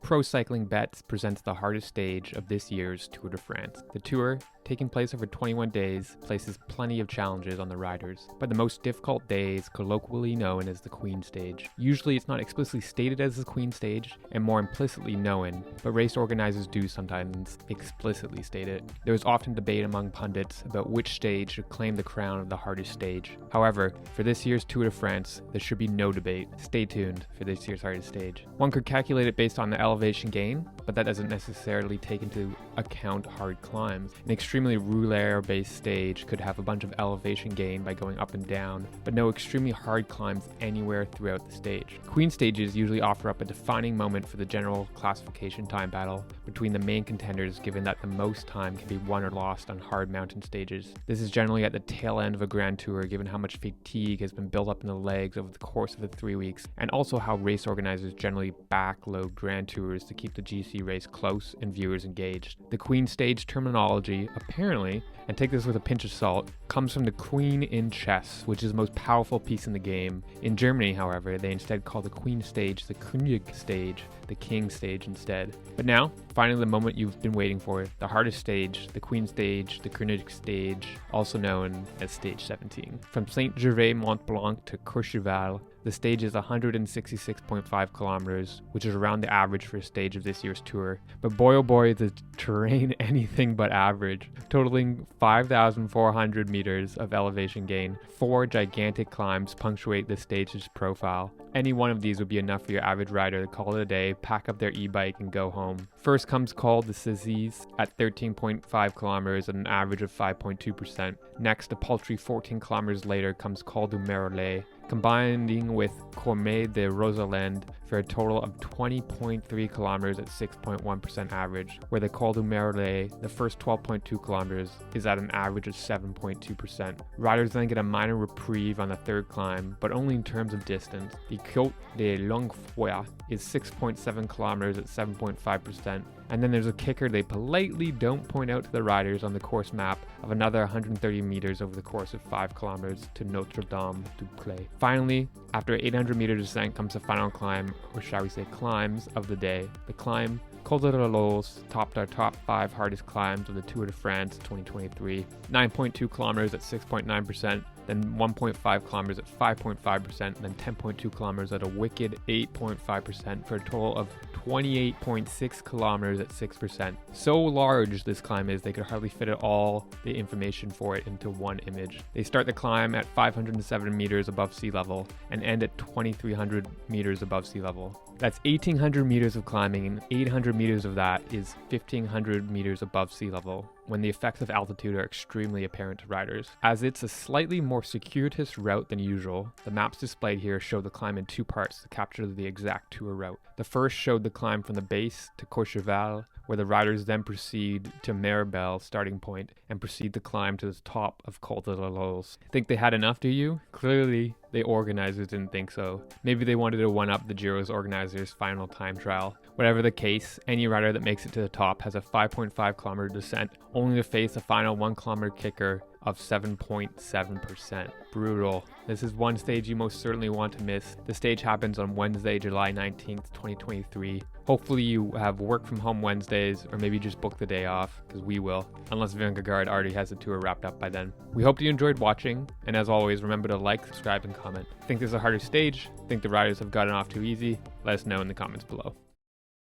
Pro Cycling Bets presents the hardest stage of this year's Tour de France. The Tour, taking place over 21 days, places plenty of challenges on the riders, but the most difficult day is colloquially known as the Queen Stage. Usually it's not explicitly stated as the Queen Stage, and more implicitly known, but race organizers do sometimes explicitly state it. There is often debate among pundits about which stage should claim the crown of the hardest stage. However, for this year's Tour de France, there should be no debate. Stay tuned for this year's hardest stage. One could calculate it based on the elevation gain, but that doesn't necessarily take into account hard climbs. An extremely rouleur-based stage could have a bunch of elevation gain by going up and down, but no extremely hard climbs anywhere throughout the stage. Queen stages usually offer up a defining moment for the general classification time battle between the main contenders, given that the most time can be won or lost on hard mountain stages. This is generally at the tail end of a Grand Tour, given how much fatigue has been built up in the legs over the course of the 3 weeks, and also how race organizers generally backload Grand Tours to keep the GC race close and viewers engaged. The Queen Stage terminology, apparently, and take this with a pinch of salt, comes from the Queen in chess, which is the most powerful piece in the game. In Germany, however, they instead call the Queen Stage the König Stage, the King Stage instead. But now, finally the moment you've been waiting for, the hardest stage, the Queen Stage, the König Stage, also known as Stage 17. From Saint-Gervais-Mont-Blanc to Courchevel, the stage is 166.5 kilometers, which is around the average for a stage of this year's tour. But boy oh boy, is the terrain anything but average, totaling 5,400 meters of elevation gain. 4 gigantic climbs punctuate the stage's profile. Any one of these would be enough for your average rider to call it a day, pack up their e-bike and go home. First comes Col de Cézise at 13.5 kilometers at an average of 5.2%. Next, a paltry 14 kilometers later, comes Col du Merlet, combining with Cormet de Roseland for a total of 20.3 kilometers at 6.1% average, where the Col du Merlet, the first 12.2 kilometers, is at an average of 7.2%. Riders then get a minor reprieve on the third climb, but only in terms of distance. The Côte de Longuefoy is 6.7 kilometers at 7.5%, and then there's a kicker they politely don't point out to the riders on the course map of another 130 meters over the course of 5 kilometers to Notre-Dame-du-Pré. Finally, after 800 meter descent comes the final climb, or shall we say climbs, of the day. The climb, Col de la Loze, topped our top 5 hardest climbs of the Tour de France 2023. 9.2 kilometers at 6.9%, then 1.5 kilometers at 5.5%, then 10.2 kilometers at a wicked 8.5% for a total of 28.6 kilometers at 6%. So large this climb is, they could hardly fit all the information for it into one image. They start the climb at 507 meters above sea level and end at 2,300 meters above sea level. That's 1,800 meters of climbing, and 800 meters of that is 1,500 meters above sea level, when the effects of altitude are extremely apparent to riders. As it's a slightly more circuitous route than usual, the maps displayed here show the climb in 2 parts to capture the exact tour route. The first showed the climb from the base to Courchevel, where the riders then proceed to Maribel starting point and proceed to climb to the top of Col de la Loze. Think they had enough, do you? Clearly, the organizers didn't think so. Maybe they wanted to one-up the Giro's organizers' final time trial. Whatever the case, any rider that makes it to the top has a 5.5 kilometer descent, only to face a final 1 kilometer kicker of 7.7%. Brutal. This is one stage you most certainly want to miss. The stage happens on Wednesday, July 19th, 2023. Hopefully you have work from home Wednesdays, or maybe just book the day off, because we will, unless Vingegaard already has the tour wrapped up by then. We hope you enjoyed watching, and as always, remember to like, subscribe, and comment. Think there's a harder stage? Think the riders have gotten off too easy? Let us know in the comments below.